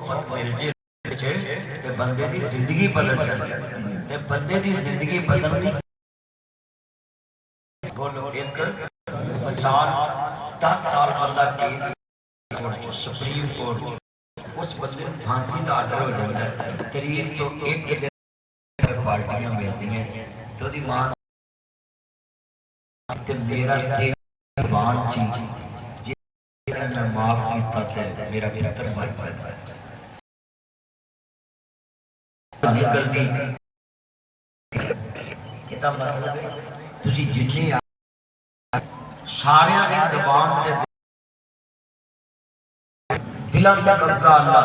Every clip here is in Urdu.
صحبت مل جے تے بندے دی زندگی بدل جاندی تے بندے دی زندگی بدلنی بولو ایک مثال 10 سال بندہ کیس سپریم کورٹ اس بندے پھانسی کا آرڈر ہو جاتا ہے قریب تو ایک دن پارٹیاں ملتی ہیں تو دی ماں کہ میرا تیرا زبان چیز جس میں معاف کیتا تھا میرا بہتر مر پاتا ہے نکل دی کتا مطلب ہے تسی جتنی سارے نے زبان تے دلوں کا قبضہ اللہ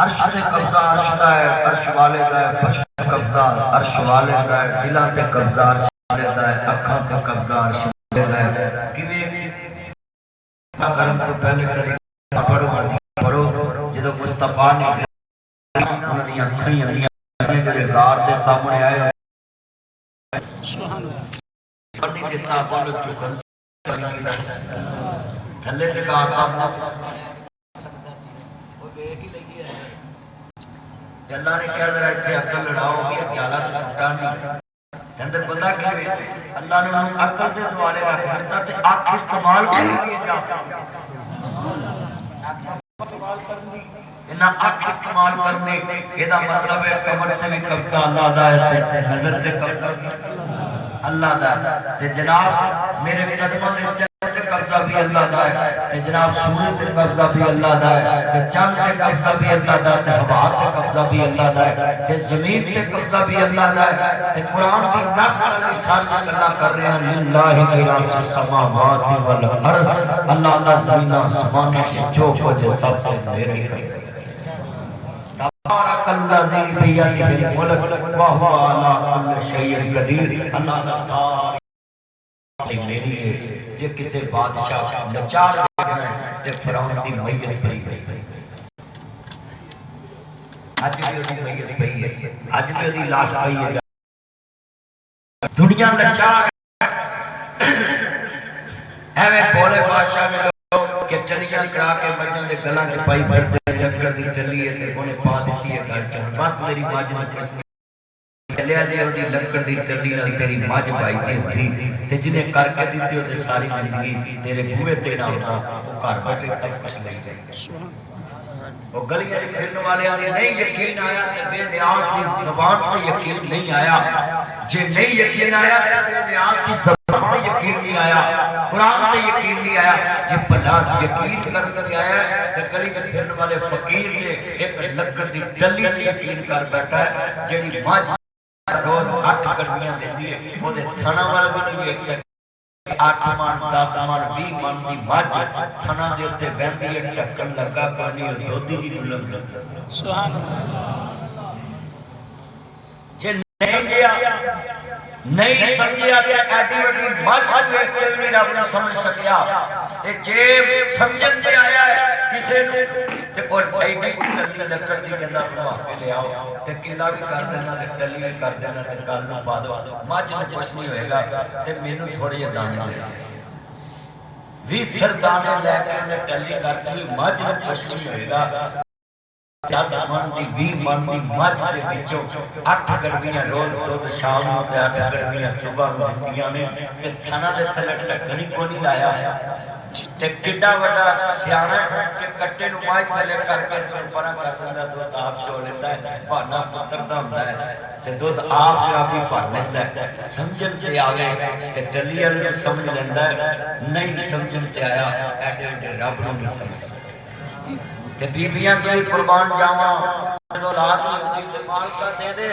عرش تے قبضہ عرش دا ہے عرش والے دا ہے فرش تے قبضہ عرش والے دا ہے دلوں تے قبضہ عرش والے دا ہے اکھاں تے قبضہ عرش والے دا ہے کیویں کرم تو پہلے پڑھو جدوں مصطفیٰ نے انہاں دی اکھاں دی جڑے غار دے سامنے آئے سبحان اللہ پڑھی جتنا بول چکن تھلے تے غار دا اللہ نے کہا ذرا اتنے عقل لڑاؤ بھی اکیالا تو چھوٹا نہیں اندر بندہ کیا اللہ نے انہوں عقل دے دوارے رکھ دیتا تے آنکھ استعمال کرنی جاتا انہاں آنکھ استعمال کرنے یہ دا مطلب ہے کمر تے بھی قبضہ اللہ دا ہے نظر تے قبضہ اللہ دا ہے تے جناب میرے قدموں نے چہرے تے قبضہ بھی اللہ دا ہے تے جناب سورج تے قبضہ بھی اللہ دا ہے تے چاند تے قبضہ بھی اللہ دا ہے تے ہوا تے قبضہ بھی اللہ دا ہے تے زمین تے قبضہ بھی اللہ دا ہے تے قرآن کی 10 سال اللہ کر رہے ہیں للہ میراث السماوات والارض اللہ اللہ زمین آسمان کے جو کچھ سب میرے ہے تبارک الذی بیدہ الملک وہو علی کل شیء قدیر اللہ دا ساری میری ہے جے کسے بادشاہ لچار دیکھنا ہے تے فرعون دی میت پری گئی آج بھی دی میت پئی ہے آج بھی دی لاش پئی ہے دنیا لچار ایویں بولے بادشاہ میں لوگ کہ چلیاں کرا کے بچوں دے گلاں چ پائی پھرتے لکڑ دی ٹلی ہے تے انہیں پا دیتی ہے گھر چ بس میری ماج نے کچھ چلیا جے اودی لکڑ دی ٹلی نال تیری ماج پائی دی ہوندی تے جنہیں کر کے دتی او ساری زندگی تیرے بوئے تے نہ ہوندا او گھر بیٹھے سب کچھ لے گئے وہ گلیاں دے پھرن والیاں دے نہیں یقین آیا تے بے نیاز دی زبان تے یقین نہیں آیا جے نہیں یقین آیا تے بے نیاز دی زبان تے یقین نہیں آیا قرآن تے یقین نہیں آیا جے بھلا یقین کر کے آیا تے گلی دے پھرن والے فقیر دے ایک لکڑ دی ٹلی تے یقین کر بیٹھا ہے جڑی ماج روز 8 گڈیاں دیندی ہے او دے تھنا وال بھی نہیں ویکھ سکدا 8 من 10 من 20 من دی ماج تھنا دے اوتے بہندی ہے ڈھکن لگا پانی دودھ ہی نہیں لگدا سبحان اللہ جے نہیں سمجھیا کہ ایڈی وڈی ماج ویکھ کے نہیں رب نے سمجھ سکیا تے جے سمجھن دے آیا ہے کسے نوں تے کوئی ایڈی ٹلی لکڑ دی گندا بنا کے لے آؤ تے قلعہ بھی کر دینا تے ٹلی بھی کر دینا تے گل نوں پا دو ماج نوں کچھ نہیں ہوئے گا تے مینوں تھوڑے جے دانے دے 20 سردانے لے کے نے ٹلی کر دی ماج نوں کچھ نہیں ہوئے گا 10 من دی 20 من دی ماج دے وچوں 8 گڈیاں روز دودھ شام نوں تے 8 گڈیاں صبح نوں دتیاں نے تے تھنا دے تھلے ڈھکن ہی کوئی نہیں لایا تے کڈا وڈا سیاڑا کہ کٹے نوں ماج تھلے کر کے پرا کر دیندا دودھ آپ چو لیندا ہے بہانا پتر دا ہوندا ہے تے دودھ آپ بھی بھر لیندا ہے سمجھن تے آوے تے ٹلی ال نوں سمجھ لیندا ہے نہیں سمجھن تے آیا ایڈے ایڈے رب نوں نہیں سمجھ تے بیبیاں تو ہی قربان جاواں جدوں رات لگدی تے مالکا دے دے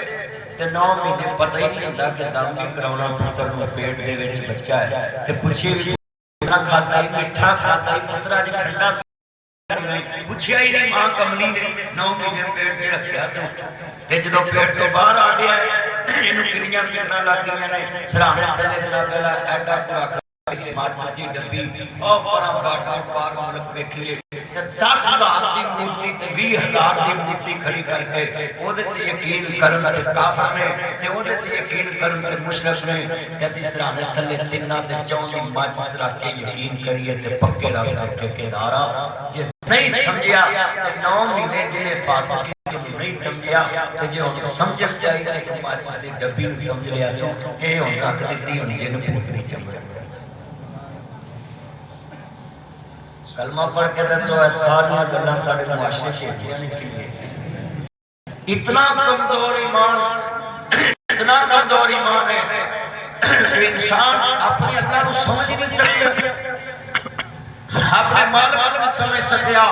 تے 9 مہینے پتہ ہی نہیں ہوندا کہ دم کی کراونا پتر نوں پیٹ دے وچ بچہ ہے تے پوچھی بھی کھاتا ہی میٹھا کھاتا ہی پترا جی کھنڈا پوچھیا ہی نہیں ماں کملی نے 9 مہینے پیٹ چ رکھیا سی تے جدوں پیٹ تو باہر آ گیا اینوں کنیاں کرنا لگ گئیاں نے سرانے تھلے جڑا پہلا ایڈا ٹرک ماچس دی ڈبی او پرا باٹا پار ملک ویکھیے تے 10,000 دی مورتی تے 20,000 دی مورتی کھڑی کر کے اودے تے یقین کرن تے کافر نے تے اودے تے یقین کرن تے مشرک نے تے اسی سرانے تھلے تناں تے چون دی ماچس رکھ کے یقین کریے تے پکے رکھ کے کنارا جے نہیں سمجھیا تے 9 مہینے جنے فاطمہ نہیں سمجھیا تے جے ہن سمجھ جائے تے ایک ماچس دی ڈبی نوں سمجھ لیا سو کہ ہن رکھ دتی ہن جن پوت نہیں چمڑ کلمہ پڑھ کے دسو ہے ساری گلاں ساڈے معاشرے چھیڑیاں نہیں کیے اتنا کمزور ایمان ہے کہ انسان اپنے اللہ کو سمجھ نہیں سکتا اپنے مالک کو نہیں سمجھ سکیا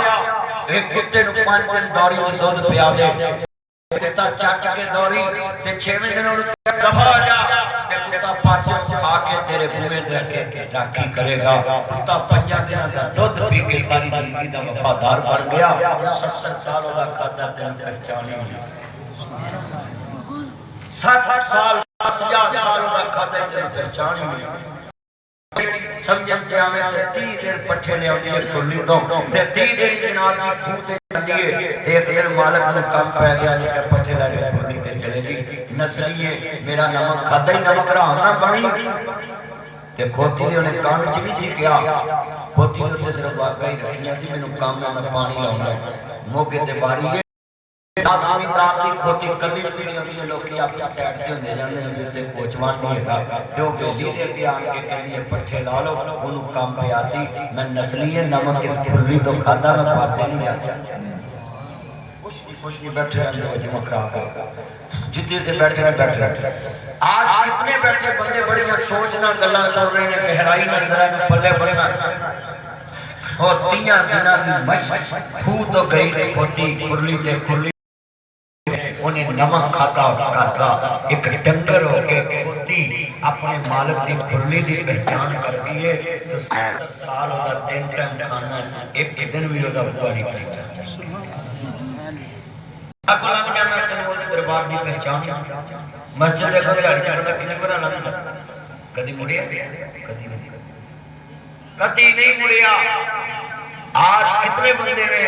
ایک کتے نو 5 دن دوری چ دودھ پیا دے کتا چک کے دوری تے 6ویں دن نوں دفع ہو جا تے کتا پاسے کھا کے تیرے منہ دے کے راکھی کرے گا کتا 5 دناں دا دودھ پی کے ساری زندگی دا وفادار بن گیا 70 سال دا کھادا تے پہچان نہیں 60 سال 50 سال دا کھادا تے پہچان نہیں سمجھن تے آویں تے 30 دن پٹھے لے آندی ہے کھلی تو تے 30 دن جناب دی کھو تے جاندی ہے تے ایک دن مالک نے کام پہ گیا کہ پٹھے لے کے کھلی تے چلے جی نسلی ہے میرا نمک کھادا ہی نمک رہا نہ بنی تے کھوتی دے انہیں کان وچ نہیں سی کیا کھوتی دے صرف واقعی رکھیاں سی مینوں کام میں پانی لاؤنا موقع تے باری ہے زمیندار دی کھوتی کبھی بھی نہیں ہوندی لوکی اپنی سائیڈ تے ہوندے جاندے نے تے پوچھوان نہیں ہے تے او بیلی دے اگے آن کے کہندی ہے پٹھے لا لو اونوں کام پیا سی میں نسلی نمک اس کھلی تو کھادا میں پاسے نہیں آ سکتا خوش نہیں بیٹھے رہنے وجہ خراب ہے جتنے سے بیٹھے آج کتنے بیٹھے بندے بڑیاں سوچنا گلاں سن رہے ہیں گہرائی نہ ذرا پلے بڑنا اور 3 دنوں دی مشق خو تو گئی کھوتی کھرلی تے کھرلی انہیں نمک کھاتا اس کا ایک ڈنگر ہو کے کھوتی اپنے مالک دی کھرلی دی پہچان کر دیئے تو 70 سال ہوتا 3 ٹائم کھانا ایک دن بھی ہوتا ہوا نہیں پہچان اکلا میں جانا تینے وہ دربار دی پہچان مسجد دیکھو دیاری چاہتا کنے پر آنا کدی مڑیا کدی نہیں مڑیا آج کتنے بندے میں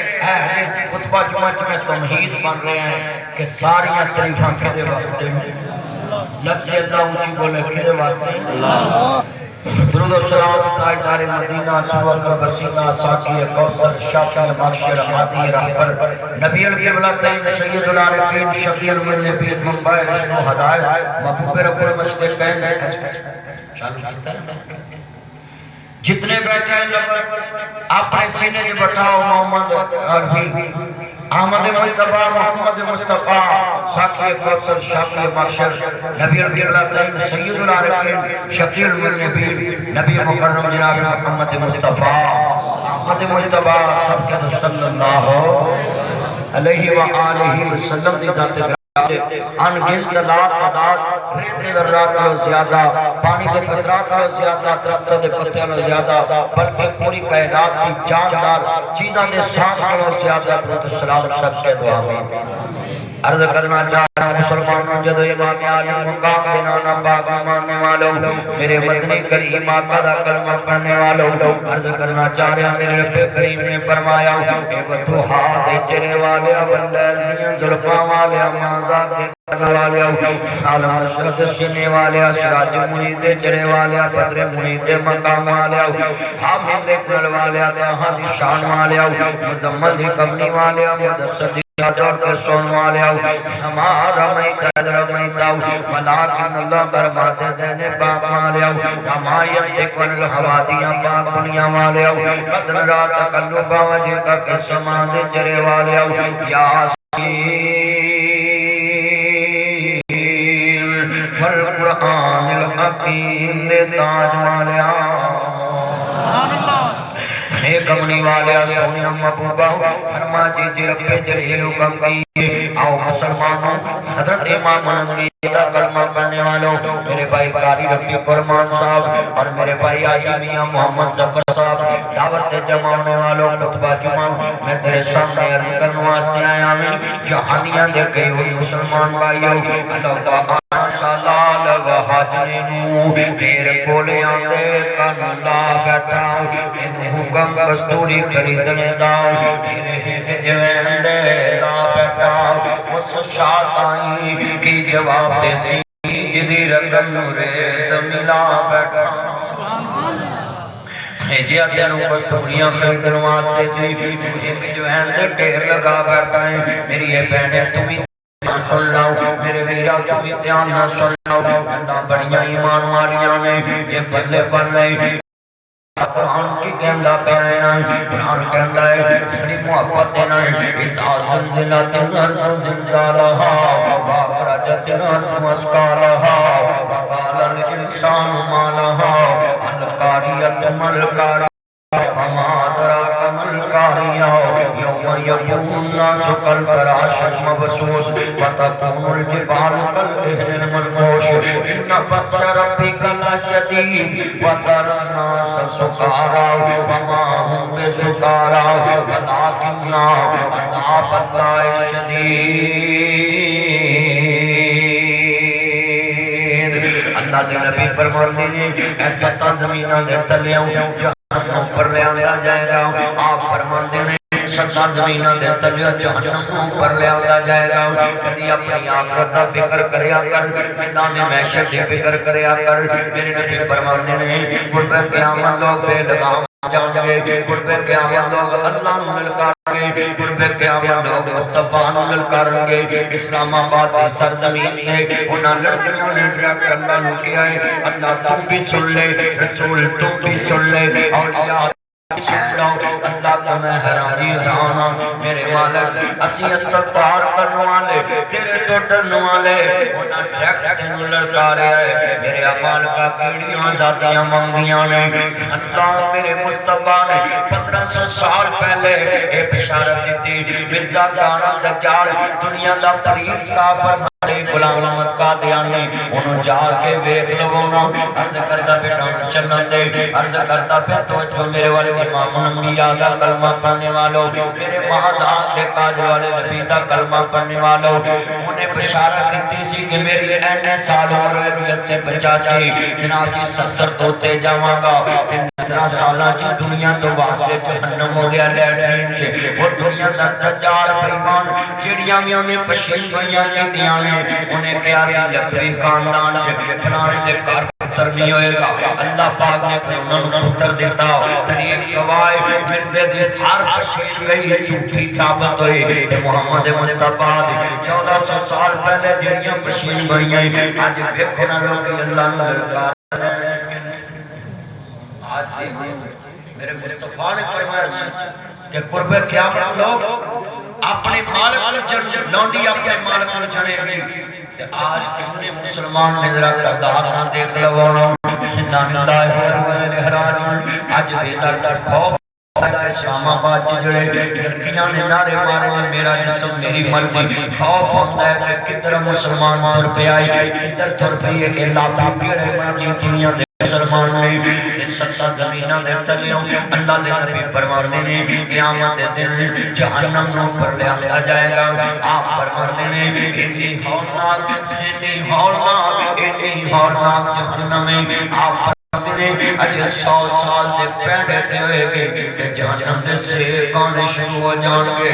خطبہ جمعہ میں تمہید بن رہے ہیں کہ ساریاں طریفاں کدے واسطے لفظ اللہ اونچی بولے کدے واسطے درود و سلام تاجدار مدینہ سوکر بسینہ ساکی کوثر شافی معاشر عادی رہبر نبی القبلہ تین سید العارفین شفیع المذنبین منبع رشد و ہدایت محبوب رب المشرقین چالو کرتا ہے جتنے بیٹھے ہیں جب اپنے سینے میں بٹھاؤ محمد عربی احمد مجتبہ محمد مصطفیٰ ساکی کوثر شافی معاشر نبی القبلہ تین سید العارفین شفیع المذنبین نبی مکرم جناب محمد مصطفیٰ احمد مجتبہ صلی اللہ علیہ وآلہ وسلم دی ذات ان گنت لا تعداد ریت ذرات نالوں زیادہ پانی دے قطرات نالوں زیادہ درختوں دے پتیاں نالوں زیادہ بلکہ پوری کائنات کی جاندار چیزاں دے سانس نالوں زیادہ درود سلام سب کے دعا میں عرض کرنا چاہ رہا ہوں مسلمانوں جدو امام عالم مقام دینا نہ باغ ماننے والوں میرے مدنی کریم آقا دا کلمہ پڑھنے والوں عرض کرنا چاہ رہا ہوں میرے رب کریم نے فرمایا اے وطوحا دے چرے والے واللیل دیاں ظلفاں والے مازاد دے والے عالم شرد سینے والے سراج منید دے چرے والے بدر منید دے مقام والے حامد دے کل والے دہاں دی شان والے مزمل دی کمنی والے مدسر دی جوڑ کے سون والے ہمارا میتا در میتا ولیکن اللہ برباد دینے باپ والے ہمائیت دیکھن الحوادیاں باپ دنیا والے بدن رات تقلبہ وجہ کا قسمہ دے جرے والے یاسین والقرآن الحکیم دے تاج والے اے کمنی والے سونی محبوبہ فرما جی رب جلیل کم کی آؤ مسلمانوں حضرت امام نوری دا کلمہ پڑھنے والوں میرے بھائی قاری ربی فرمان صاحب اور میرے بھائی آجی میاں محمد ظفر صاحب دعوت جمع ہونے والوں خطبہ جمع میں تیرے سامنے عرض کرنے واسطے آیا ہوں جہانیاں دے گئی ہوئی مسلمان بھائیوں اللہ سالال و حاجنینو تیرے کولے آندے کانالا بیٹھا حکم کستوری خریدنے داؤ تیرے ہی جوین دے شاد آئی کی جواب دے سی جدی رقم ریت ملا بیٹھا جیا تینوں کستوریاں خریدن واسطے سی ایک جو ہے دے ٹیر لگا بیٹھا ہے میری یہ بہنیں تمہیں سن لاؤ میرے ویرا تمہیں دھیان نہ سن لاؤ اللہ بڑیاں ایمان والیاں نے یہ بلے بلے قرآن کی کہندہ پیانا ہے قرآن کہندہ ہے بڑی محبت دینا ہے اس آزل دلات نرز زنجالہا باقرجت نرز مسکالہا وقال الانسان مالہا القاریت ملکاری وما دراک ملکاریہ یوم یکون الناس کالفراش المبثوث وتکون الجبال کالعہن المنفوش ان بطش ربک لشدید وتری الناس سکارا وما هم بسکارا ولکن عذاب اللہ شدید اللہ دے نبی فرماتے ہیں ایسا زمینہ دے تلیوں جہنم پر لے آیا جائے گا آپ فرماتے ہیں ستا زمینہ دے تلیوں جہنم پر لے آیا جائے گا کدی اپنی آخرت دا فکر کریا کر میدان محشر دی فکر کریا کر میرے نبی فرماتے ہیں قرب قیامت لوگ بے لگام جان گے قرب قیامت لوگ اللہ نو مل کریں گے قرب قیامت لوگ مصطفیٰ نو مل کریں گے اسلام آباد کی سرزمین میں انہاں لڑکیوں نے ڈرک اللہ نو کیا ہے اللہ تو بھی سن لے رسول تو بھی سن لے اولیاء اللہ کا میں حراجی رانا میرے مالک اسی استغفار کرنے والے تیرے تو ڈرنے والے انہاں ڈرک تینوں لڑکا رہے ہیں میرے اعمال کا کیڑیاں ذاتیاں مانگیاں نے اللہ میرے مصطفیٰ نے 1500 سال پہلے ایک بشارت دیتی مرزا دارا دجال دنیا دا فرید کافر غلام احمد قادیانی انہوں جا کے ویکھ لونا عرض کرتا بیٹا چلن دے عرض کرتا پہ توجہ میرے والے امام انبیاء دا کلمہ پڑھنے والوں میرے محضات دے قادر والے نبی دا کلمہ پڑھنے والوں انہیں بشارت دیتی سی کہ میری اینے سال اور ریت سے 85 جناب جی 70 توتے جاواں گا 15 سالاں جی دنیا تو واسطے جہنم ہو گیا لیٹرین چے وہ دنیا دا دجال بیمان جڑیاں میں انہیں پشین بیاں دیاں انہیں قیاسی لکھری خاندان فلانے دے کار پتر نہیں ہوئے گا اللہ پاک نے اپنے انہوں پتر دیتا طریق گواہ مرزے دی ہر پشین گئی ہے جھوٹی ثابت ہوئی محمد مصطفیٰ 1400 سال پہلے جنیاں پشین گئی ہیں آج بکھنا لوگی اللہ نے لکار آج دیکھیں میرے مصطفیٰ نے فرمایا کہ قرب قیامت لوگ اپنے مالک کو جن لونڈی اپنے مالک کو جنے گی آج کتنے مسلمان نے ذرا کردار نہ دیکھ لگونا ناندہ آج بیدار خوف اسلام آباد جڑے لڑکیاں نے نعرے مارے نے میرا جسم میری مرضی خوف ہوتا ہے کہ کدھر مسلمان تر پہ آئی کدھر تر پہ یہ اللہ کیڑے مرضی دنیا دے مسلمان نے ستا زمینہ دے تلیوں اللہ دے نبی فرماتے ہیں قیامت دے دن جہنم نو پر لے آیا جائے گا آپ فرماتے ہیں اتنی ہولناک جہنم میں آپ اجھے 100 سال دے پینڈے تے ہوئے گے کہ جہنم دے سے کانے شروع ہو جان گے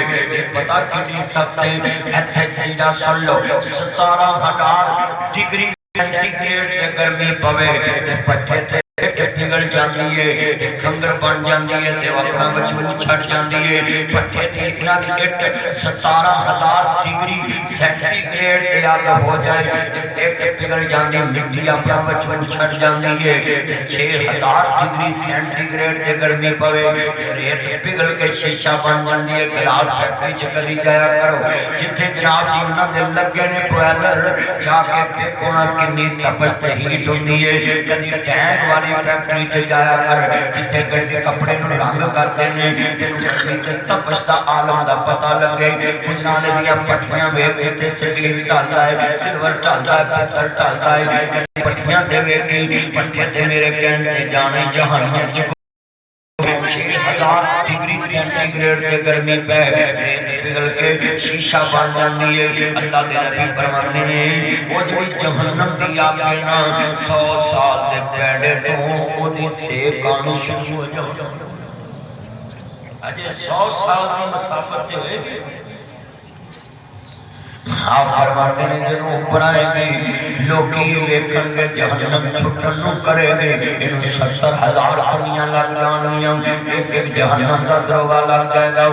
پتہ کسی سکتے ایتھے سیدھا سن لو 17,000 ڈگری سینٹی گریڈ تے گرمی پوے تے پٹھے تے پگھل جاندی ہے تے کھنگر بن جاندی ہے تے اپنا وجود چھٹ جاندی ہے پٹھے تے اتنا اٹ 17,000 ڈگری سینٹی گریڈ تے آگ ہو جائے تے اٹ پگھل جاندی مٹی اپنا وجود چھٹ جاندی ہے تے 6,000 ڈگری سینٹی گریڈ تے گرمی پوے ریت پگھل کے شیشہ بن جاندی ہے گلاس فیکٹری چ کری جایا کرو جتھے جناب جی انہاں دے لگے نے بوائلر جا کے دیکھو نا کنی تپش تے ہیٹ ہوندی ہے کدی ٹینک والی فیکٹری چ جایا کر جتھے گڈے کپڑے نوں رنگ کردے نے تے تپش دا عالم دا پتہ لگے کجنالے دیاں پٹھیاں ویکھ کے تے سٹیل ڈالدا ہے سلور ڈالدا ہے پتھر ڈالدا ہے پٹھیاں دے ویکھ کے پٹھے تے میرے کہن تے جانے جہنم چ 6,000 ڈگری سینٹی گریڈ تے گرمی پہ ریت پگھل کے شیشہ بن جاندی ہے اللہ دے نبی فرماتے ہیں وہ جو جہنم دی آگ نا 100 سال دے پینڈے تو او دی سیک آنی شروع ہو جاؤ اجے 100 سال دی مسافت تے ہوئے آپ فرماتے ہیں جنہوں اوپر آئے گی لوکی ویکھن گے جہنم چھٹن نو کرے گے انہوں 70,000 کنیاں لگ جانیاں ایک ایک جہنم دا دروگا لگ جائے گا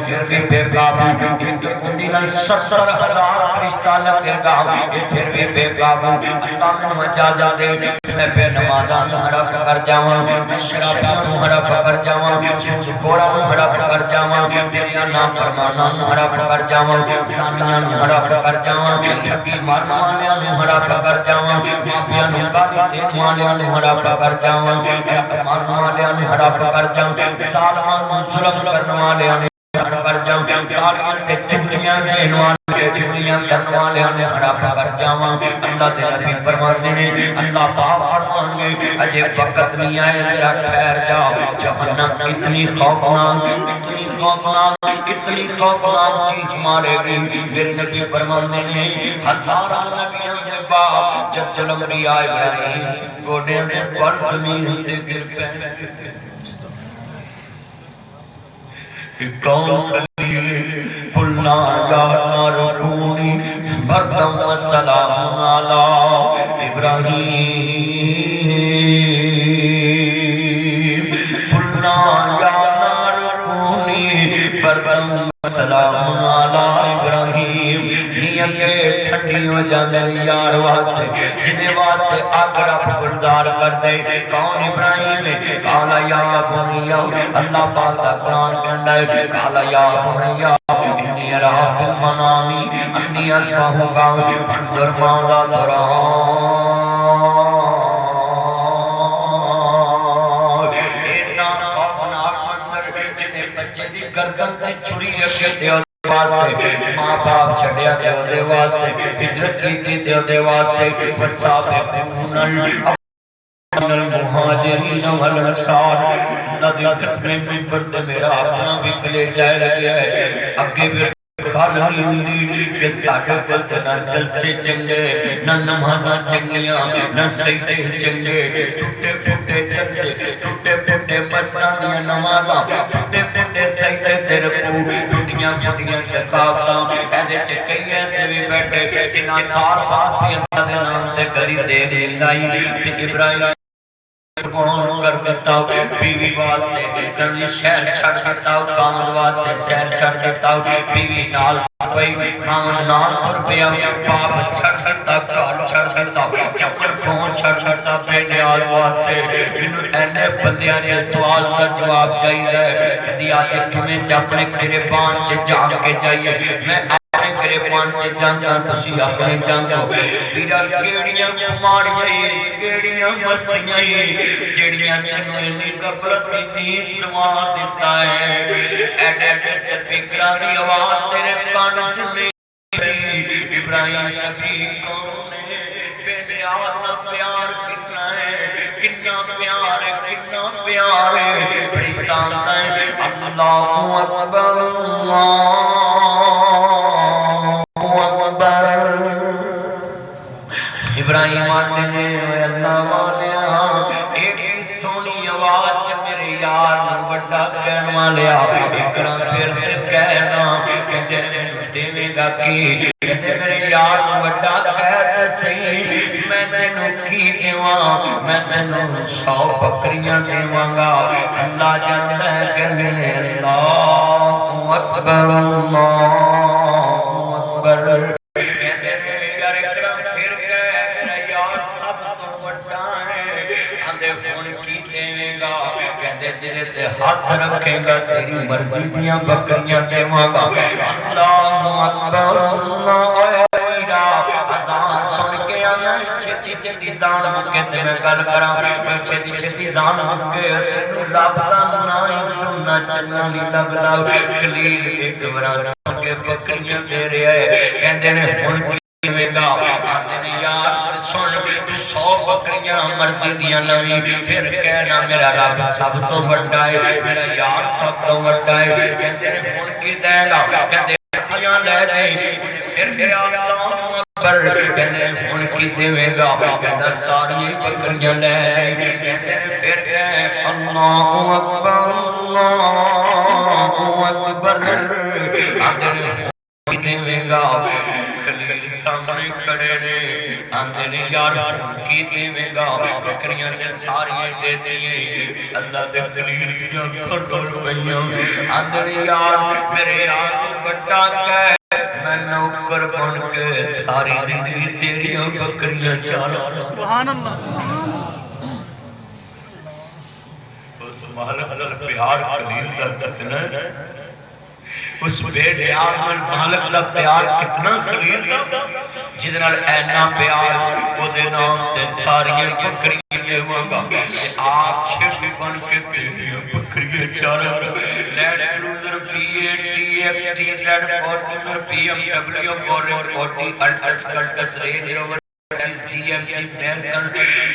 پھر بھی بے قابو ایک کنی نال 70,000 فرشتہ لگے گا پھر بھی بے قابو اللہ میں اجازت دے میں بے نمازان حرف کر جاواں میں شرابیوں حرف کر جاواں سود خوروں حرف کر جاواں تیریا نام فرمانان حرف کر جاواں سانیاں حرف کر جاواں ٹھگی مارن والیاں نوں حرف کر جاواں مافیا نوں گالی دین والیاں نوں حرف کر جاواں مارن والیاں نوں حرف کر جاواں ظالماں نوں ظلم کرن والیاں نوں کر جاؤں گالیاں تے چگلیاں دین والے چگلیاں کرن والیاں نے حرف کر جاواں اللہ دے نبی فرماتے ہیں اللہ پاک فرمائیں گے اجے وقت نہیں آئے ذرا ٹھہر جاؤ جہنم اتنی خوفناک اتنی خوفناک چیز مارے گی میرے نبی فرماتے ہیں ہزاراں نبیوں دے بعد جب جلم بھی آئے گئے گوڑے دے پر زمین تے گر پے کون خلیل قلنا یا نار کونی بردم و سلام علی ابراہیم قلنا یا نار کونی بردم و سلام علی ابراہیم نیت کے ٹھنڈی ہو جا میرے یار واسطے جنہیں واسطے آگر آپ گلزار کر دے کون ابراہیم ہے کالا یا بنیا اللہ پاک دا قرآن کہندا ہے کالا یا بنیا انی ارا فی المنامی انی اصبحو گا انظر ماذا ترا اینا خوفناک منظر جنہیں بچے دی گردن تے چھری رکھے دے واسطے ماں باپ چھڑیا دیو دے واسطے ہجرت کی دیو دے واسطے والسابقون المہاجرین والانصار اللہ دی قسم منبر تے میرا اپنا بھی کلے جائے لگیا ہے اگے بھی خال نہیں ہوندی کہ ساڑھے بلد نہ جلسے چنگے نہ نمازاں چنگیاں نہ سجدے چنگے ٹوٹے پھوٹے جلسے ٹوٹے پھوٹے مسنانیاں نمازاں ٹوٹے پھوٹے سجدے تے رکوع ٹوٹیاں پھوٹیاں ثقافتاں ایسے چکئی ایسے بھی بیٹھے جنہاں سال بعد بھی اللہ دے نام تے کری دے دے لائی تے ابراہیم قرآن کر دیتا ہوں بیوی واسطے کرنی شہر چھڑ دیتا ہوں خامد واسطے شہر چھڑ دیتا ہوں بیوی نال پئی خامد نال پر پیا باپ چھڑ دیتا کار چھڑ دیتا چپل فون چھڑ دیتا بے نیاز واسطے انہوں اینے بندیاں نے سوال کا جواب چاہیے ہے کدی آج جمعے اپنے گریبان سے جان کے جائیے میں اپنے گریبان سے جان کسی اپنے جان کو میرا کیڑیاں کماریاں کیڑیاں مستیاں جڑیاں تینوں انہی قبلت کی نیند سوا دیتا ہے ایڈ ایڈ سے فکرہ دی آواز تیرے کان چلی ابراہیم نبی کون ہے بے نیاز نہ پیار کتنا ہے کتنا پیار ہے کتنا پیار ہے فرشتہ ہے اللہ اکبر ابراہیم آتے ہیں اللہ والیا ایک سونی آواز میرے یار نو بڑا کہن والیا اکرا پھر تے کہنا کہتے دیوے گا کی کہتے میرے یار نو بڑا کہتے سی میں تینوں کی دیواں میں تینوں 100 بکریاں دیواں گا اللہ جانتا ہے کہنے اللہ اکبر ہاتھ رکھے گا تیری مرضی دیاں بکریاں دیواں گا اللہ اکبر اللہ اذان سن کے آنا چھتی چھتی زان مکے تے میں گل کراں چھتی چھتی زان مکے تینوں رب دا نام سننا چلنا لی لگ لاؤ خلیل ایک برا سن کے بکریاں دے رہے ہیں کہندے نے ہن کیویں گا آندے نے یار سن تو 100 بکریاں مرضی دیاں لویں پھر کہنا میرا رب سب تو بڑا ہے میرا یار سب تو بڑا ہے کہندے نے ہن کی دے گا کہندے بکریاں لے جائیں پھر اللہ اکبر کہندے ہن کی دیویں گا کہندا ساری بکریاں لے جائیں کہندے پھر کہ اللہ اکبر اللہ اکبر آندے دیویں گا خلیل سامنے کھڑے نے آندے نے یار کی دیویں گا بکریاں نے ساری دے دیئے اللہ دے خلیل دیا کھڑ پئیاں آندے نے یار میرے یار بڑا کہے میں نوکر بن کے ساری زندگی تیریاں بکریاں چارا سبحان اللہ اس مالک دا پیار خلیل دا کتنا اس بے نیاز مالک دا پیار کتنا خلیل دا جدنال اینا پیار او دے نام تے ساریاں بکریاں دے وانگا آپ چھش بن کے تیریاں بکریاں چارا land cruiser PA TXT Fortuner BMW بورن کوٹی Altis Cultus Range Rover GMC فلینکن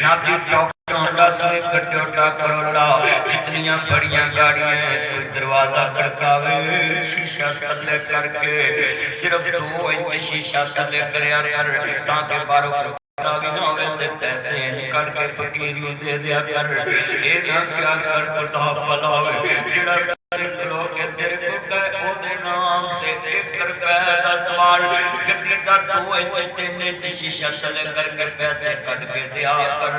ناپی ٹاک ہونڈا سوئپ ٹویوٹا کرولا جتنیاں بڑیاں گاڑیاں ہیں کوئی دروازہ کھڑکاوے شیشہ تھلے کر کے صرف 2 انچ شیشہ تھلے کریا کر تاکہ بارو راوی نہ ہوئے تے پیسے نکل کے فقیری دے دیا کر اے نہ کیا کر خدا بھلا ہوئے جڑا کرو کہ تیرے کو کہے او دے نام تے 1 روپے دا سوال گڈی دا 2 انچ 3 انچ شیشہ تھلے کر کے پیسے کٹ کے دیا کر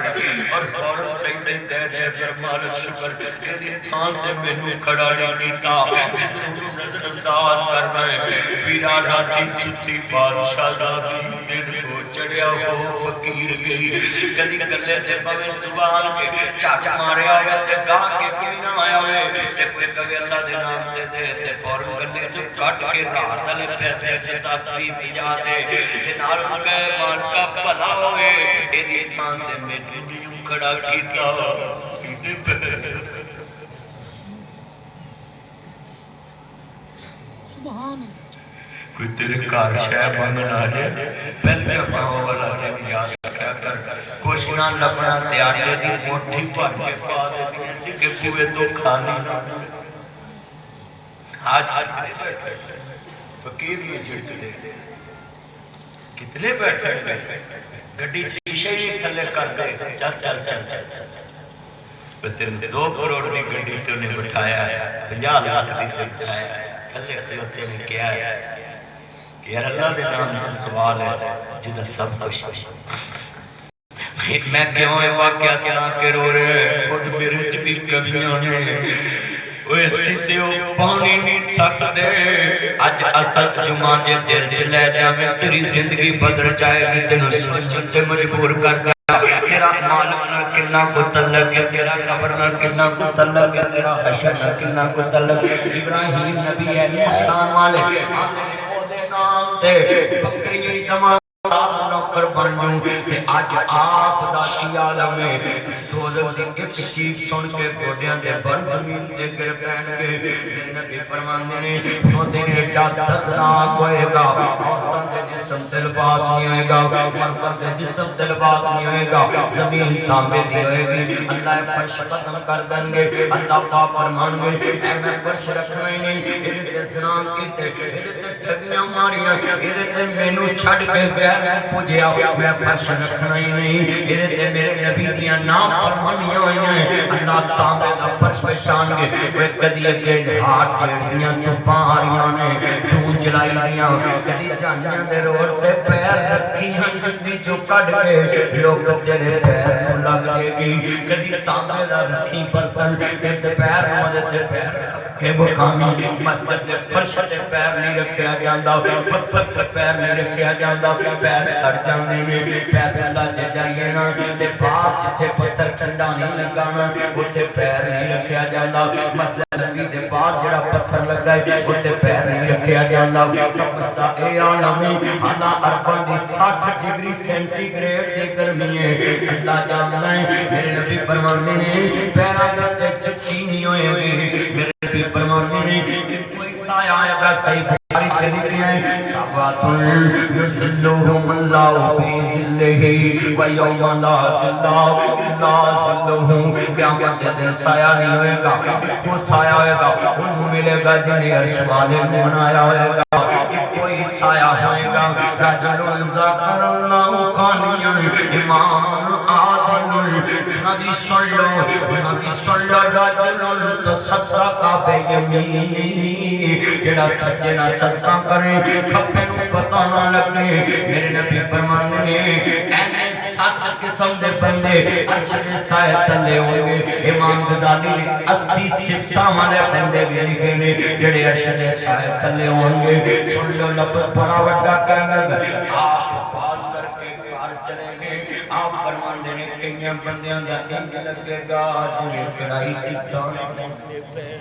اور فوراً سجدے دے دے پر مالک شکر تیری تھان تے مینوں کھڑا نہیں کیتا جتوں نظر انداز کرنا ہے ویرا راتی ستی بادشاہ دادی دن کو چڑھیا ہو فقیر گئی کدی گلے تے پوے سوال کے چاچ ماریا ہوئے تے گاہ کے کوئی نہ آیا ہوئے تے کوئی کبھی اللہ دے نام تے دے تے فوراً گلے چ کٹ کے راہ تلے پیسے تے تسبیح بجا دے تے نال کہے مالکا بھلا ہوئے اے دی تھان تے مینوں کھڑا کیتا سیدھے پہ کوئی تیرے کار شہ بنگن آ جائے پہلے افاہوں والا جب یاد رکھا کر کوشنا لبنا تیارے دی موٹھی پڑھ کے فادے دی ایسی کہ کوئے تو کھانی نہ آج بیٹھے فقیر یہ جھٹ دے کتنے بیٹھے گھڑی شیشے ہی تھلے کر دے چل چل چل چل تیرے 2 کروڑ دی گھڑی تو نے بٹھایا ہے 50 لاکھ دی بٹھایا ہے تھلے خلوتے نے کیا ہے کہ یار اللہ دے نام دا سوال ہے جدہ سب کچھ میں کیوں ہے واقعہ سنا کے رو رہے خود میرے چ بھی کبھیاں نے اوے سیسے او پانی نہیں سکدے اج اصل جمعہ دے دل چ لے جاویں تیری زندگی بدل جائے گی تینوں سوچن تے مجبور کر تیرا مالک نال کنا کو تعلق ہے تیرا قبر نال کنا کو تعلق ہے تیرا حشر نال کنا کو تعلق ہے ابراہیم نبی ہے انسان والے او دے نام تے بکری تمام نوکر بن جوں تے اج آپ دا کی عالم ہے دوزخ دی ایک چیز سن کے گوڈیاں دے بر زمین تے گر پین گے نبی فرماندے نے او دن ایڈا دردناک ہوئے گا عورتاں دے جسم تے لباس نہیں ہوئے گا مرداں دے جسم تے لباس نہیں ہوئے گا زمین تانبے دی ہوئے گی اللہ فرش ختم کر دیں گے اللہ پاک فرمان گے اے میں فرش رکھنا ہی نہیں ایدے تے زنا کیتے ایدے تے ٹھگیاں ماریاں ایدے تے مینوں چھڈ کے غیر پوجیا میں فرش رکھنا ہی نہیں ایدے تے میرے نبی دیاں نام فرمانیاں ہوئی ہیں اللہ تانبے دا فرش پہچان گے وہ کدی اگے ہاتھ چڑھدیاں تپاں آ رہیاں نے جون جلائی دیاں کدی جانیاں دے روڑ تے پیر رکھی ہیں جتی جو کڈ کے لوگ تیرے پیر کو لگ جائے گی کدی تانبے دا رکھی برتن تے پیر مدد تے پیر رکھ کے بکامی مسجد دے فرش تے پیر نہیں رکھیا جاندا پتھر تے پیر نہیں رکھیا جاندا پیر سڑ جاندے نے پیر اللہ چ جائیے نا تے باپ جتھے پتھر ٹھنڈا نہیں لگانا اوتھے پیر نہیں رکھیا جاندا مسجد نبی دے باہر جڑا پتھر لگا ہے اوتھے پیر نہیں رکھیا جاندا پاکستان اے عالم اللہ ارباں دی 60 ڈگری سینٹی گریڈ دی گرمی ہے اللہ جاندا ہے میرے نبی فرماندے نے پیراں دے چٹی نہیں ہوئے میرے نبی فرماندے نے کوئی سایہ آئے گا صحیح بخاری چلی گئی ہے سبعۃ یظلھم اللہ فی ظلہ و یوم لا ظل الا ظلہ قیامت کے دن سایہ نہیں ہوئے گا وہ سایہ ہوئے گا انہوں ملے گا جنہیں عرش والے نے بنایا ہوئے گا کوئی سایہ ہوئے گا رجل ذکر اللہ خالیا امام عادل نبی سن لو نبی سن لو رجل تصدق بیمینہ، جڑا سچے نہ صدقہ کرے کھپے نو پتہ نہ لگے۔ میرے نبی فرماندے نے اینے 7 قسم دے بندے عرش دے سائے تلے ہوں گے۔ امام غزالی نے 80 صفتاں والے بندے بھی لکھے نے جڑے عرش دے سائے تلے ہوں گے۔ سن لو لفظ بڑا وڈا کہنا آپ پاس کر کے گھر چلے گئے۔ آپ فرماندے نے کئیاں بندیاں دا انج لگے گا جویں کڑائی چٹانے بندے پے۔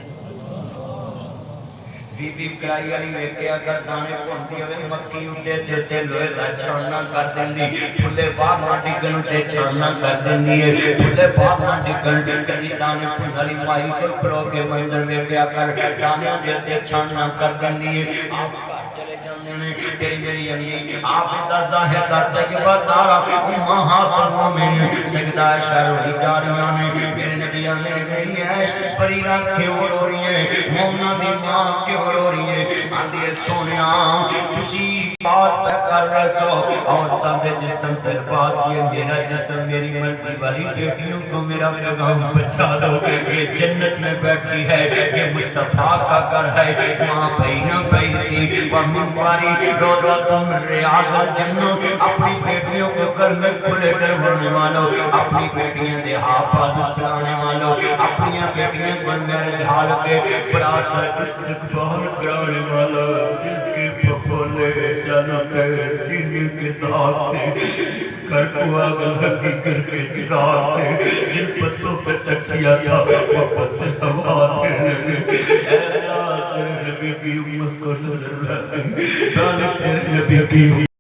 بی بی کڑائی والی ویکھیا کر دانے پونتی ہوئے مکی اڈے تے لوہے دا چھاننا کر دیندی، پھلے باہر نہ ڈگن تے چھاننا کر دیندی ہے، پھلے باہر نہ ڈگن کدی دانے پھن والی مائی کول کھلو کے منظر ویکھیا کر دانیاں دے تے چھاننا کر دیندی ہے۔ آپ گھر چلے جاندے نے تیری میری علی آپ دا ظاہر دا تجربہ تارا امہات المومنین سجدہ شر ہوئی جا رہی ہیں۔ میرے نبی آنے گئی عیش پریرا کیوں رو رہی ہے، مومنہ دی ماں کیوں رو رہی ہے؟ آندھی سونیاں تسی بات پہ کر رہے سو عورتاں دے جسم سے لباس یہ میرا جسم میری مرضی والی بیٹیوں کو میرا پیغام پہنچا دو۔ یہ جنت میں بیٹھی ہے، یہ مصطفیٰ کا گھر ہے، وہاں بھائیاں بیٹھی ومن باری روزہ تم ریاض الجنہ۔ اپنی بیٹیوں کو گھر میں کھلے ڈروانے والو، اپنی بیٹیاں دے حافظ سلانے والو، اپنی بیٹیاں کو میرج حال کے برات استقبال کرانے والا، دل کے پپولے جانا کے سینے کے داغ سے، کر کو آگ لگی کر کے چراغ سے، جن پتوں پہ تکیا تھا وہ پتے ہوا دینے لگے۔ اے اللہ تیرے نبی کی امت کو نظر لگے، تیرے نبی کی امت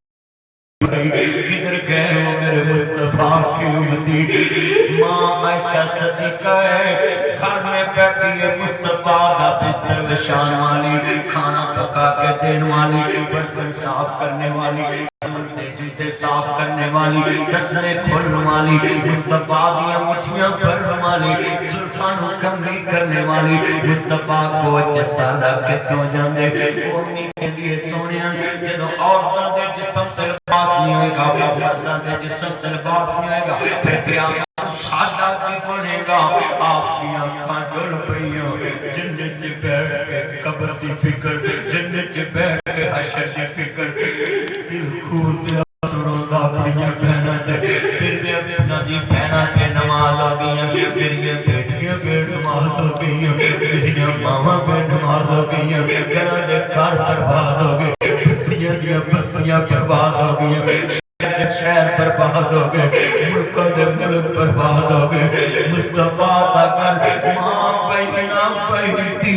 کدھر گئے ہو میرے مصطفیٰ کی امتی؟ ماں عائشہ صدیقہ ہے، گھر میں بیٹھی ہے، مصطفیٰ دا بستر بچھانے والی، کھانا پکا کے دینے والی، برتن صاف کرنے والی، جوتے صاف کرنے والی، تسلے کھولنے والی، مصطفیٰ دیا مٹھیاں بھرنے والی، سلطان کنگھی کرنے والی، مصطفیٰ کو جسا رکھ کے سو جاندے۔ امی کہندی ہے سونیاں جدوں عورتاں دے جسم سے لباس نہیں ہوئے گا، عورتاں دے جسم سے لباس نہیں ہوئے گا، پھر قیامت سادہ کی بنے گا۔ آپ کی آنکھاں ڈول پئیاں، جنت چ بیٹھ کے قبر دی فکر، جنت چ بیٹھ کے حشر دی فکر، دل خون دے سنوں دا اپنی بہناں تے، پھر یہ اپنا دی بہناں تے نماز آ گئیاں، پھر یہ بیٹیاں بے نماز ہو گئیاں، میریاں ماواں بے نماز ہو گئیاں، گھراں دے گھر برباد ہو گئے، بستیاں دیا بستیاں برباد ہو گئیاں، شہر برباد ہو گئے، ملکوں دے ملک برباد ہو گئے۔ مصطفیٰ دا گھر ماں بہنا بہتی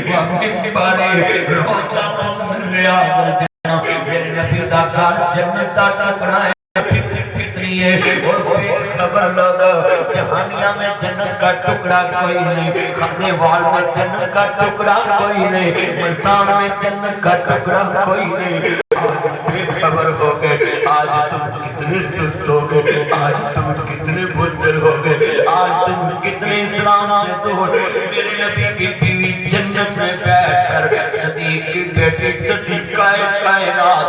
ومن بارے روزہ تم ریاض الجنہ، میرے نبی دا گھر جنت دا ٹکڑا ہے، فکر کتنی ہے اور کوئی خبر لوگا۔ جہانیہ میں جنت کا ٹکڑا کوئی نہیں، خانے وال میں جنت کا ٹکڑا کوئی نہیں، ملتان میں جنت کا ٹکڑا کوئی نہیں۔ آج بے خبر ہو گئے، آج تم کتنے سست ہو گئے، آج تم کتنے بزدل ہو گئے، آج تم کتنے اسلام سے دور۔ میرے نبی کی بیوی جنت میں بیٹھ کر صدیق کی بیٹی صدیقہ کائنات،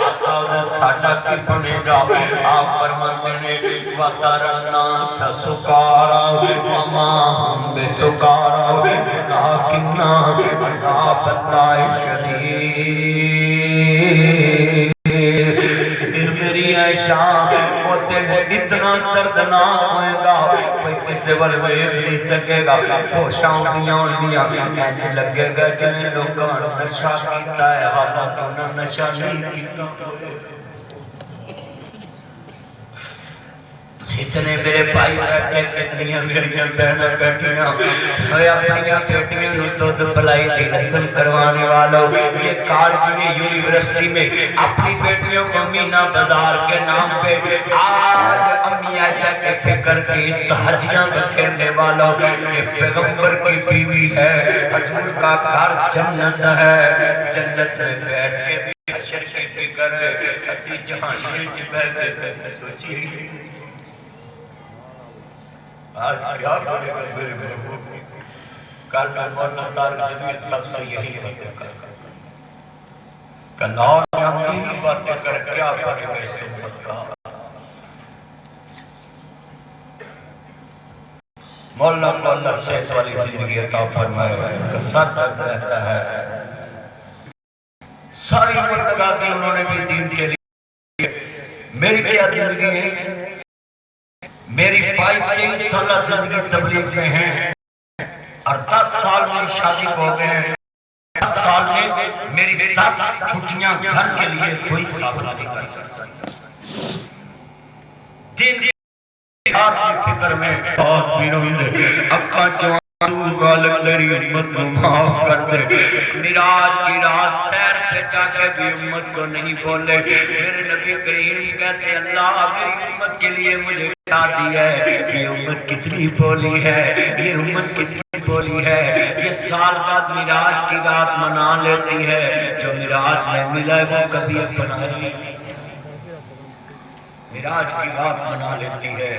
آقا و ساڈا کی بنے گا۔ آپ فرماتے ہیں وَتَرَنَا سَسُکَارَا وَمَا هُمْ بِسُکَارَا وَلَٰكِنَّ عَذَابَ اللَّهِ شَدِیدٌ۔ میری عائشہ وہ دل اتنا دردناک ہوئے گا، کوئی کسی والوے نہیں سکے گا، ہوشاں اڑیاں اینج لگے گا جنہیں لوگاں نشہ کیتا ہے، حالانکہ انہاں نشہ نہیں کیتا۔ اتنے میرے بھائی بیٹھے، کتنی میریاں بہنیں بیٹھیاں، میں اپنی بیٹیاں نو دودھ پلائی دی رسم کروانے والوں، یہ کالج یونیورسٹی میں اپنی بیٹیوں کو مینا بازار کے نام پہ آج امی عائشہ کے فکر کی تہجیاں بکھیرنے والوں، یہ پیغمبر کی بیوی ہے، حضور کا گھر جنت ہے، جنت میں بیٹھ کے بھی حشر کی فکر ہے، اسی جہانی بیٹھ کے سوچیے آج کیا کرے گا میرے محبوب کی؟ کل میں مولانا طارق جمیل سب سے یہی باتیں کرتا کل اور یہی باتیں کر کیا بنے گا اس امت کا؟ مولا مولا صحت والی زندگی عطا فرمائے کا سر درد رہتا ہے ساری عمر لگا دی انہوں نے بھی دین کے لیے میری کیا زندگی ہے میری 22 سالہ زندگی تبلیغ میں ہے اور 10 سال میں شادی ہو گئے ہیں 10 سال میں میری 10 چھٹیاں گھر کے لیے کوئی ثابت نہیں کر سکتا دین کی فکر میں بہت بیرون اکھاں جوان غالب تیری امت کو معاف کر دے معراج کی رات سیر پہ جا کے بھی امت کو نہیں بولے میرے نبی کریم کہتے اللہ میری امت کے لیے مجھے کیا دیا ہے یہ امت کتنی بولی ہے یہ امت کتنی بولی ہے یہ سال بعد معراج کی رات منا لیتی ہے جو معراج میں ملا ہے وہ کبھی اپنائے نہیں معراج کی رات منا لیتی ہے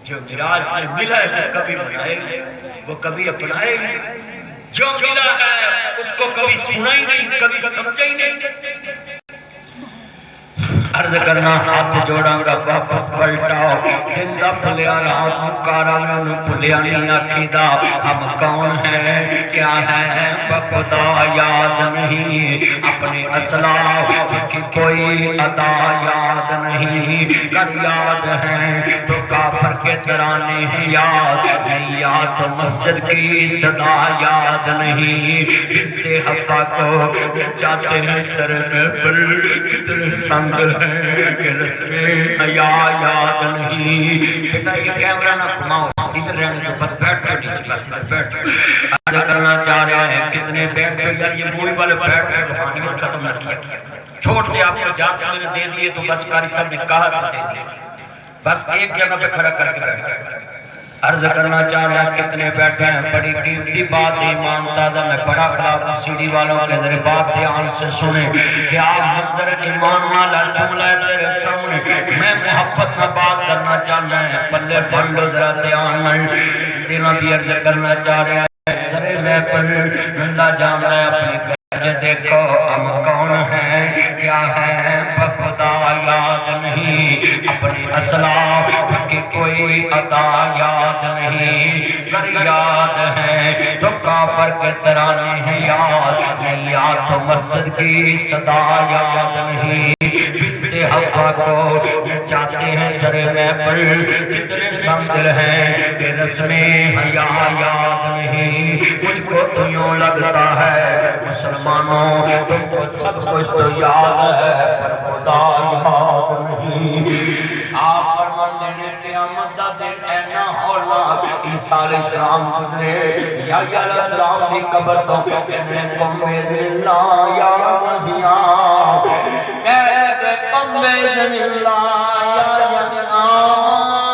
جو معراج میں ملا ہے وہ کبھی منائے وہ کبھی اپنائے جو ملا ہے اس کو کبھی سنا ہی نہیں کبھی سمجھا ہی نہیں عرض کرنا ہاتھ جوڑاں گا واپس پلٹاؤ دل دا بھلیا رہا مکارا انہوں بھلیا نہیں آکیدہ ہم کون ہیں کیا ہے بخدا یاد نہیں اپنے اسلاف کی کوئی عطا یاد نہیں کر یاد ہیں تو کافر کے ترانے ہیں یاد نہیں یاد تو مسجد کی صدا یاد نہیں بنت حقا کو چاہتے ہیں سر میں پر کتنے سنگل کہ رسمِ حیا یاد نہیں بیٹا یہ کیمرہ نہ گھماؤ ادھر رہنے تو بس بیٹھ جو نیچے بس بیٹھ جو آج کرنا چاہ رہا ہے کتنے بیٹھ جو یار یہ مووی والے بیٹھ جو روحانیت ختم نہ کیا چھوٹ دے آپ کو اجازت میں نے دے دیے تو بس کاری سب نے کہا تھا دے دیے بس ایک جگہ پہ کھڑا کر کے بیٹھ عرض کرنا چاہ رہا ہے کتنے بیٹھے ہیں بڑی قیمتی بات ایمان تازہ میں بڑا خلاف سیڑھی والوں کے ذریعے بات دھیان سے سنیں کیا منظر ایمان والا جملہ ہے تیرے سامنے میں محبت میں بات کرنا چاہنا ہے پلے بھنڈو ذرا دھیان دلوں بھی عرض کرنا چاہ رہا ہے ذرے میں پر اللہ جانتا ہے اپنی گرج دیکھو ہم کون ہیں کیا ہے بخدا یاد نہیں اپنی اسلاف کی کوئی عطا یاد نہیں کر یاد ہیں تو کافر کے ترانے ہیں یاد نہیں یاد تو مسجد کی صدا یاد نہیں بنت حقا کو چاہتے ہیں سر میں پر کتنے سمدر ہیں کہ رسم حیا یاد نہیں مجھ کو تو یوں لگتا ہے مسلمانوں تم کو سب کچھ تو یاد ہے پر خدا یاد نہیں آپ فرمان دینے قیامت دا دن اینا ہونا عیسیٰ علیہ السلام گزرے یا علیہ السلام دی قبر تو کہنے کم بیذن اللہ یا وحیاں کہنے کم بیذن اللہ یا وحیاں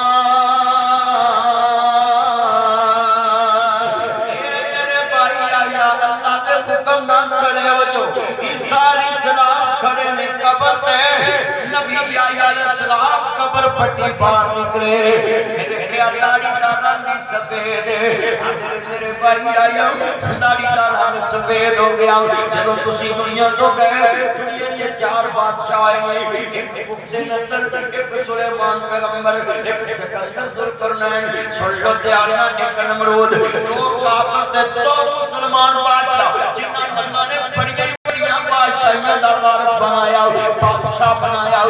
قبر پٹی باہر نکلے میرے کیا داڑی دا رنگ سفید میرے بھائی آیا داڑی دا رنگ سفید ہو گیا جب تسی دنیا تو گئے دنیا کے 4 بادشاہ آئے ایک بخت نصر ایک سلیمان پیغمبر ایک سکندر ذوالقرنین سن لو دیانا ایک نمرود 2 کافر تے 2 مسلمان بادشاہ جنہاں اللہ نے بڑی بادشاہیاں دا وارث بنایا بادشاہ بنایا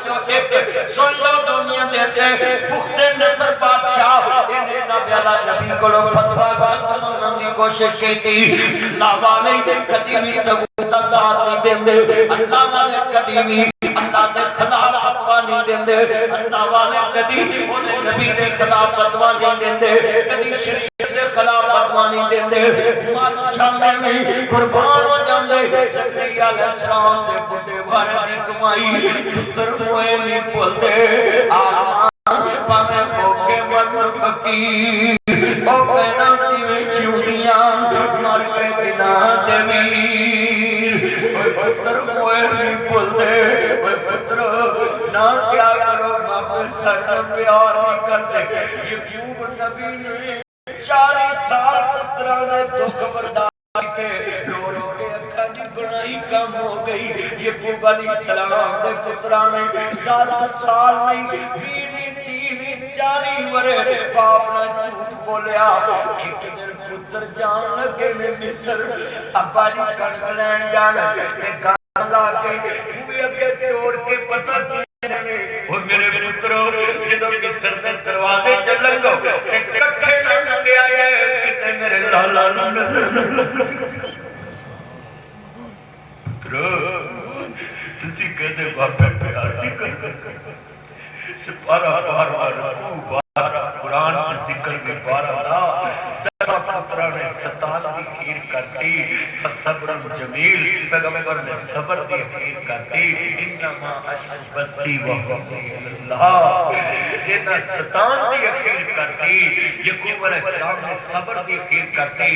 جو ایک سن لو دنیا دیتے بخت نصر بادشاہ انہیں نبیالہ نبی کو فتوہ بات منن دی کوشش کی تھی اللہ والے قدیمی تبوتا ساتھ نہیں دیں دے اللہ والے قدیمی اللہ دے خلاف فتوہ نہیں دیں دے اللہ والے قدیمی انہیں نبی دے خلاف فتوہ نہیں دیں دے قدیم شرک دے خلاف فتوہ نہیں دیں دے مار چھانے میں قربان ہو جاندے زکریا علیہ السلام دے بڑے بھارے دی کمائی پتر ہوئے نہیں بولتے آرمان پانے موکے من بکی او پیناتی میں چھوٹیاں مر کے جنا دمیر پتر ہوئے نہیں بولتے پتر نہ کیا کرو ماں سر پیار نہیں کرتے یہ بیوب نبی نے 40 سال پترانے دکھ برداشت کے رو رو کے اکھا جی بنائی کم ہو گئی یہ بوب علیہ السلام دے پترانے 10 سال نہیں 20 30 40 ورے باپ نہ جھوٹ بولیا ایک دن پتر جان لگے نے مصر ابا جی کڑک لین جانا تے گانا لا کے ہوئی اگے توڑ کے پتہ اور میرے پترو جدو مصر سے دروازے چل لگو تے کٹھے نہ لگے آئے کتے میرے لالا پترو تسی کہتے باپے پیار نہیں کر سپارہ بار رکھو بار قرآن کی ذکر کے بارہ لا تیسا پترہ نے ستان دی خیر کرتی فصبر جمیل پیغمبر نے صبر دی خیر کرتی انما اشد بسی وحفظی اللہ دینا ستان دی خیر کرتی یقوب علیہ السلام نے صبر دی خیر کرتی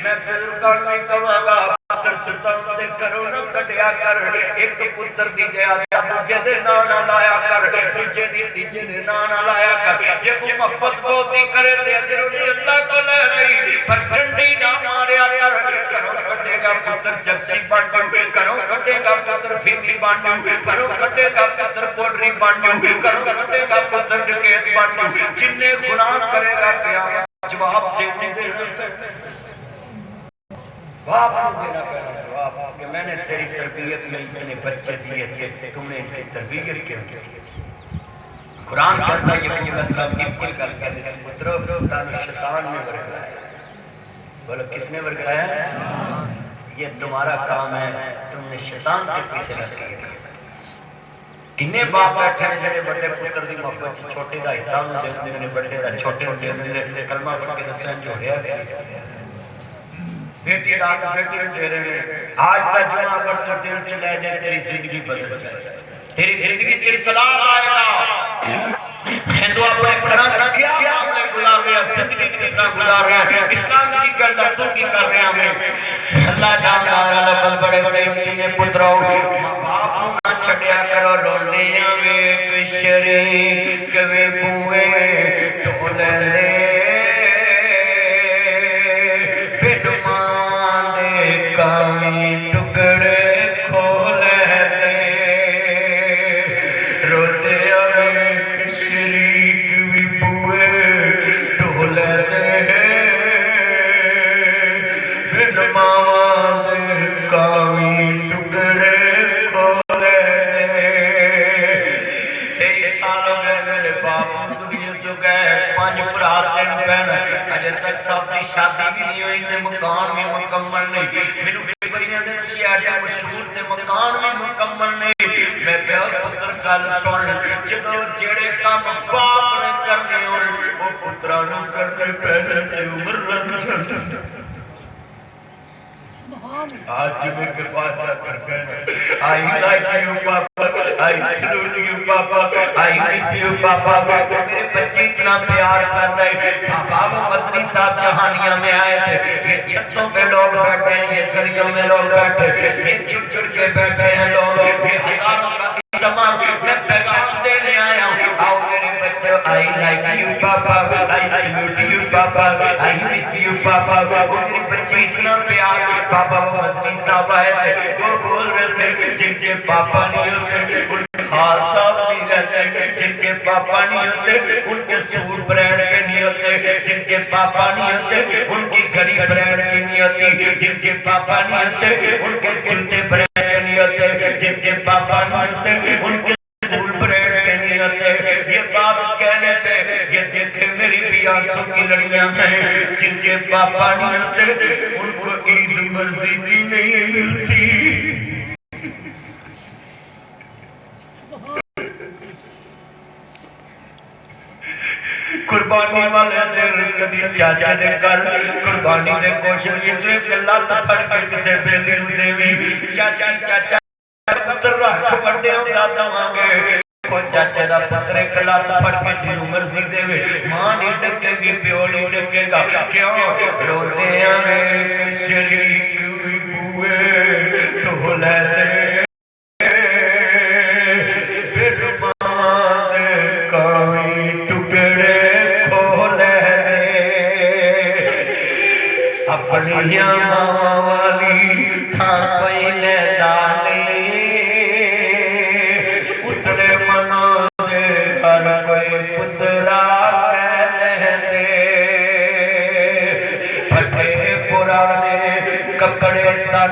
میں بزرگان میں کہاں گا پتر ستان دے کرو نہ کٹیا کر ایک پتر دی جیا تجھے دے نانا لایا کر تجھے دی تجھے دے نانا لایا کر جب وہ محبت بہتی کرے دے اجرونی اللہ کو لے رہی پر ڈنڈی نہ ماریا کر کرو کٹے گا پتر جرسی بانڈو کرو کٹے گا پتر فیمی بانڈو کرو کٹے گا پتر پوڑری بانڈو کرو کٹے گا پتر ڈکیت بانڈو جنہیں گناہ کرے گا قیامت جواب دینے دینا باپ نے دینا پہنا جواب کہ میں نے تیری تربیت میں اتنے بچے دیے تھے تم نے ان کی تربیت کیوں کی قرآن کہتا ہے یقوب علیہ السلام کی کل کر کے دیسی پتروں تانا شیطان میں ورگلایا بولو کس نے ورگلایا یہ تمہارا کام ہے تم نے شیطان کے پیچھے لگ کے دیا کنے باپ بیٹھے ہیں جنہیں بڑے پتر دی محبت چھوٹے دا حصہ ہوتے ہیں بڑے دا چھوٹے ہوتے ہیں کلمہ پڑھ کے دسیں جو ہے بیٹی رات بیٹی دے رہے ہیں آج کا جمعہ اگر تو دل چلے جائے تیری زندگی بدل جائے تیری زندگی چلچلان آئے گا ہندو اپنے گھران رکھیا ہم نے گزار گیا زندگی کس طرح گزار گیا اسلام کی گردہ تو کی کر رہے ہمیں اللہ جان آرہ لبل بڑے بڑے اپنے پتروں باپ نہ چھٹیا کرو رولیا میں شریک وے بوئے ٹولے لے شادی بھی نہیں ہوئی تے مکان بھی مکمل نہیں میں نے بڑیاں دے شیعہ مشہور تے مکان بھی مکمل نہیں میں کہا پتر کل سن جدو جڑے کام باپ نے کرنے ہوں وہ پترانوں کرنے پیدا تے عمر رکھ آج میں کے پاس جا کر کہنا I like you papa I salute you papa I miss you papa میرے بچے اتنا پیار کر رہے پاپا وہ مدنی صاحب جہانیاں میں آئے تھے یہ چھتوں پہ لوگ بیٹھے ہیں یہ گلیوں میں لوگ بیٹھے یہ چھڑ چھڑ کے بیٹھے ہیں لوگ یہ ہزاروں کا اجتماع میں پیغام دینے آیا ہوں آؤ میرے بچے I like you papa I salute you papa I miss you papa وہ میرے بچے اتنا پیار پاپا وہ مدنی صاحب آئے تھے وہ بول رہے تھے جن کے پاپا نہیں ہوتے ان کے خاص صاحب نہیں رہتے جن کے پاپا نہیں ہوتے ان کے سور برینڈ کے نہیں ہوتے جن کے پاپا نہیں ہوتے ان کی گھڑی برینڈ کی نہیں ہوتی جن کے پاپا نہیں ہوتے ان کے جوتے برینڈ کے نہیں ہوتے جن کے پاپا نہیں ہوتے ان کے سور برینڈ کے نہیں ہوتے یہ بات کہنے پہ یہ دیکھیں میری بھی آنسوں کی لڑیاں ہیں جن کے پاپا نہیں ہوتے ان کو عید مرضی کی نہیں ملتی قربانی والے دل کبھی چاچا دے کر قربانی دے کوشش کیجئے کہ اللہ تپڑ کے کسے بیلی ہوں دے بھی چاچا چاچا پتر رکھ بڑے ہوں دادا مانگے کو چاچے دا پتر کلا تپڑ کے جنو مرضی دے بھی ماں نہیں ڈکے گی پیو نہیں ڈکے گا کیوں روتے ہیں ایک شریک بوئے تو لے دے اپنی ماں والی تھا پہلے دالی اترے منو دے ہر کوئی پترا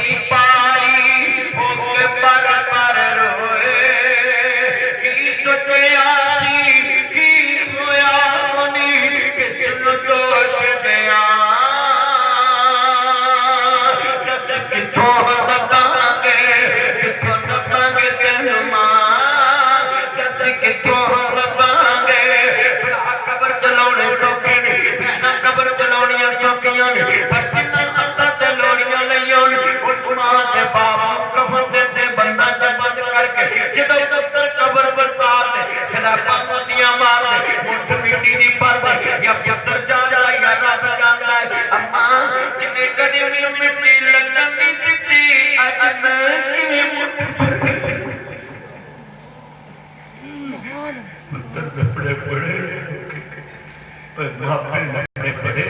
پٹی پائی ہو کے پر پر روئے کی سوچیا سی کی ہویا منی کس نو دوش دیا دس کتوں لباں گے کتوں لباں گے تینوں ماں دس کتوں لباں گے بڑا قبر چلاونے سوکھے بہنا قبر چلاونیاں سوکھیاں پر جنہ اتا تے لوڑیاں لئیوں اس ماں دے باپ کفن دے دے بندہ جبند کر کے جدو دفتر قبر پر تار دے سناپا مدیاں مار دے مٹھ مٹی دی پر دے یا پتر جان لائے یا رب جان لائے اماں جنہیں کدی انہیں مٹی لگنا نہیں دیتی آج میں کی مٹھ پر پتر بڑے بڑے پر ماپے بڑے بڑے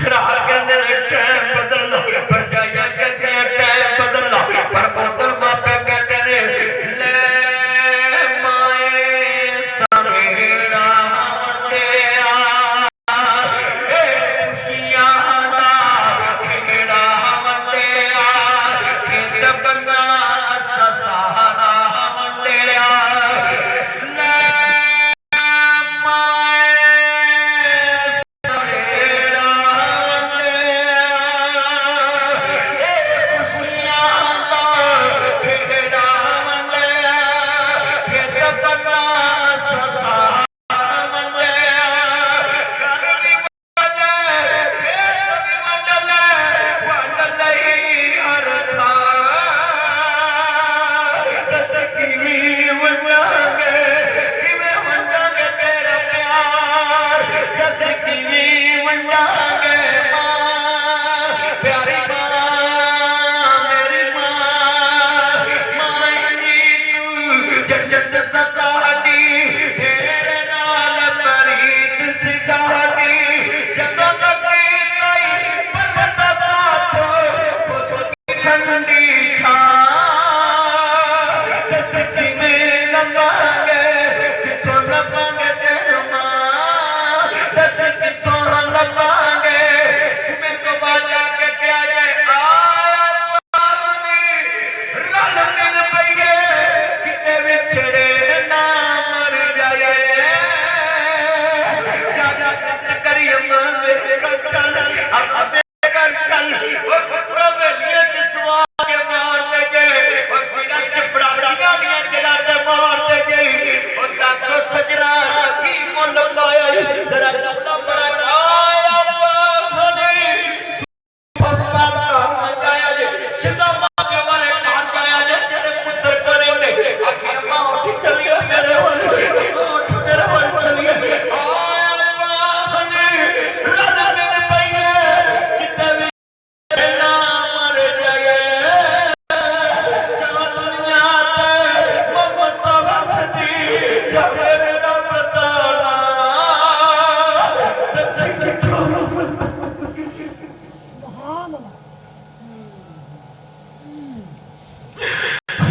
رات کے اندر ٹائم بدلنا پر جائیا کہتے ہیں ٹائم بدلنا پر بوتل ماپے کہتے ہیں لے مائے سمیڑا مندیا اے خوشیاں دا کھیڑا مندیا کھیڑ بنا اسا سہارا مندیا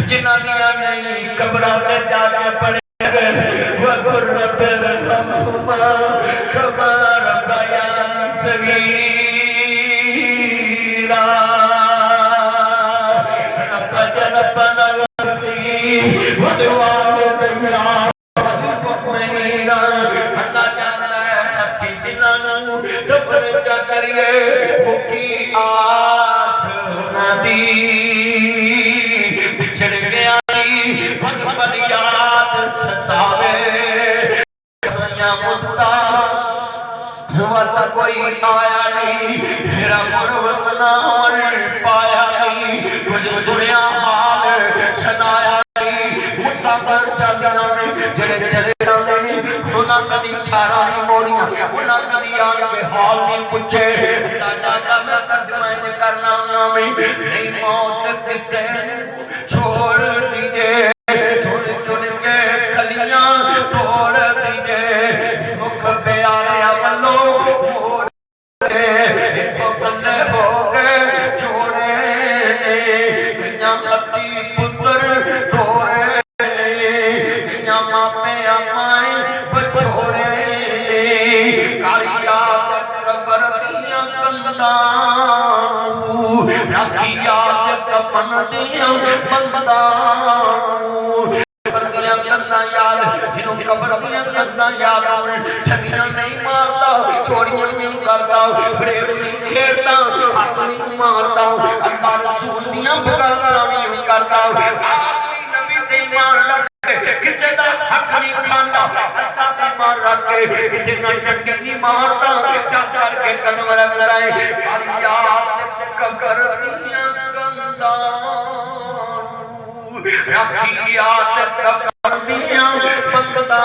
جنہ دیا نہیں قبران میں جانے پڑے وَقُرْ رَبِّ ارْحَمْهُمَا كَمَا رَبَّيَانِي صَغِيرًا رَبَّ جَنَبَنَا وَفِي وَدِوَالِدَيْنَا وَالْمُؤْمِنِينَ اللہ جانتا ہے ہتھی جنہوں توجہ کریے بھوکی آس نہ دی بچھڑ گیا من پر یاد ستاوے دنیا مدتا وطن کوئی آیا نہیں میرا مڑ وطنان پایا نہیں کچھ سنیا حال سنایا نہیں مدتا پر چاچنا نہیں جلے چلے رہنے نہیں انہاں کدی سارا ہی موڑیاں انہاں کدی آن کے حال نہیں پوچھے دادا میں ترجمہ کرنا انہاں میں نہیں موت کسے چھوڑ دیجئے چھوڑ چھوڑ کے کھلیاں توڑ دیجئے مکھ پیارے اولو موڑ دے ایکو بندے ہو گئے چھوڑے کنیاں پتی پتر توڑے کنیاں ماپے آمائیں بچھوڑے کاریات قبر دیاں کنداں رب رکھی یاد کپن دیا بندہ قبر دیا گندہ یاد جنہوں قبر دیا گندہ یاد ٹھگیاں نہیں مارتا چوڑیاں نہیں کرتا فریب نہیں کھیڑتا ہاتھ نہیں مارتا اللہ رسول دیا بگاتا نہیں کرتا آخری نبی دیمان رکھ کسے دا حق نہیں کھانا اللہ دیمان رکھ کسے دا ڈنڈی نہیں مارتا ڈر کر کے قدم رکھ رہے یاد قبر دیا گندہ رکھی یاد قبر دیا بندہ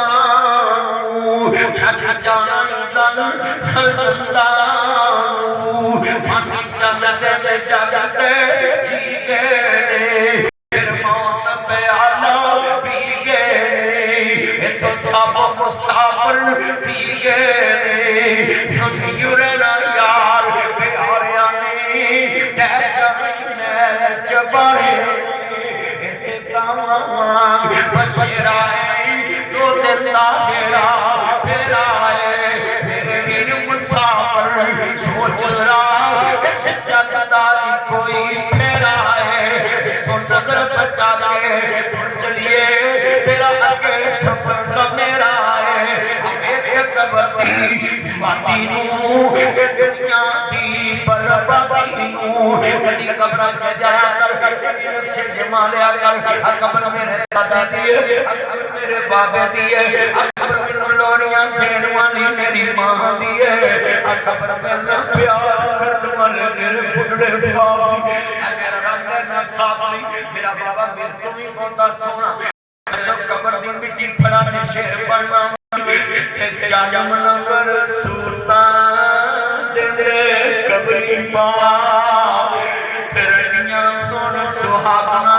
چھٹ جانا زندہ پھانسی جاگتے جاگتے جی گئے پھر موت پہ آلہ پی گئے تو سب مسافر پی گئے یورنا یار پیاریاں نے چبارے بشرائے دو دن لاہرہ پھرائے میرے ویر مسافر سوچ رہا اس جگداری کوئی پھرائے تو نظر بچا لے تو چلیے تیرا اگے سفر کا میرا ہے ایک قبر دی باتینوں دنیا دی بربادی نوں کدی قبر جایا کر نقشے جما لیا کر قبر میرے دادا دیے قبر میرے بابے دیے قبر میرے لوڑیاں دین والی میری ماں دیے قبر میرے پیار کرنے والے میرے بڑھڑے بھائی میرا رنگ نہ صاف نہیں میرا بابا میرے تو بھی بہت سونا قبر دی مٹی پھڑا دی شیر پڑھنا جاجم نگر سلطان دے قبری پاک پھرنیاں دون سہاگنا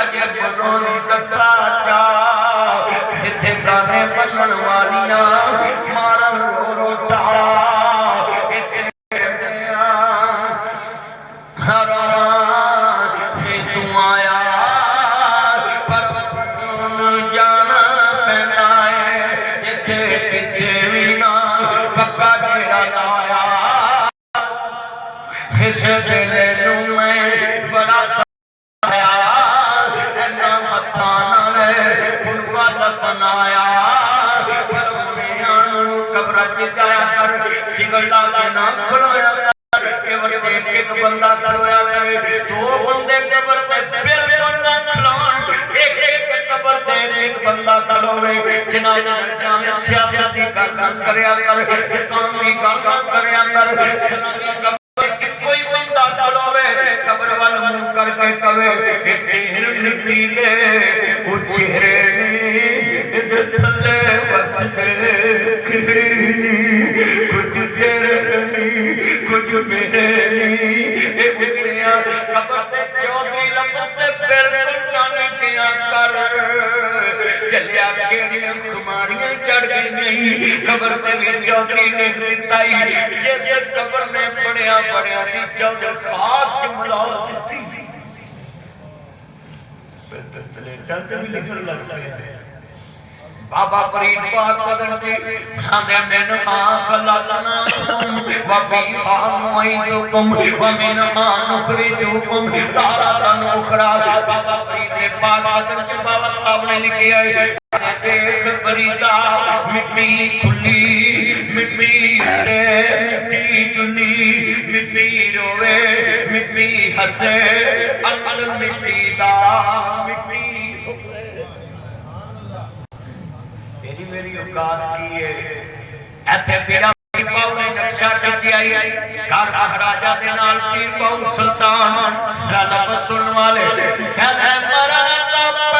اجے بنون دکھا چاہ اتھے گانے بنن والیاں مارن رو رو ٹارا اتھے دیاں حرام ہی تو آیا اس دلوں میں بڑا سایا اینا متانا رہے انہا دفنایا قبر جایا کر سگڑا کے نام کھلایا کر کہ وقت ایک بندہ کھلویا کرے دو بندے قبر تے پھر بندہ کھلوان ایک قبر تے ایک بندہ کھلوے جنازہ جان سیاستی کا کام کریا کر کام بھی کا کام کریا کر سلامی قبر کوئی بندہ کھلوے قبر والوں کر کے کوے تیر مٹی دے وہ چہرے ادھر تھلے بس کھڑی کچھ تیرے نہیں کچھ میرے نہیں اے بگڑیاں قبر تے چودری لمبت تے پھر کھانے کیا کر چلیا کیڑیاں کماریاں چڑھ گئی نہیں قبر تے بھی چودری نے دیتائی جیسے قبر نے پڑیا پڑیا دی چودر خاک چملا دیتی سلیٹا تے بھی لکھن لگتا ہے بابا فرید پاک قدر دے ہاندے من خلقنا وفی معیدکم ومن نخرجکم تارۃ اخری بابا فرید پاک قدر چ بابا صاحب نے لکھے آئے دیکھ فریدا مٹی کھلی مٹی ڈلی مٹی روے مٹی ہسے اکل مٹی دا مٹی میری اوقات کی ہے ایتھے پیرا پیر باؤ نے نقشہ کھچی آئی گھر مہاراجا دے نال پیر باؤ سلطان رالا بسن والے کہتے ہیں مرا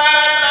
پہنا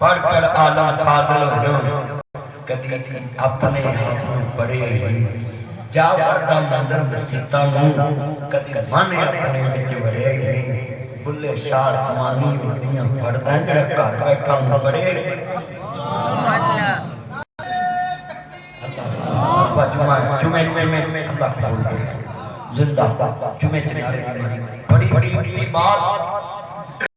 پڑھ پڑھ آلم فاضل ہو کدی اپنے آپ بڑے جا وردہ مندر مسیطہ ہوں کدی من اپنے بچ بڑے بلے شاہ سمانی وردیاں پڑھتا ہے جڑا کار بیٹھا ہوں بڑے اللہ جمعہ میں اللہ کھول دے زندہ جمعہ چنے بڑی بڑی بات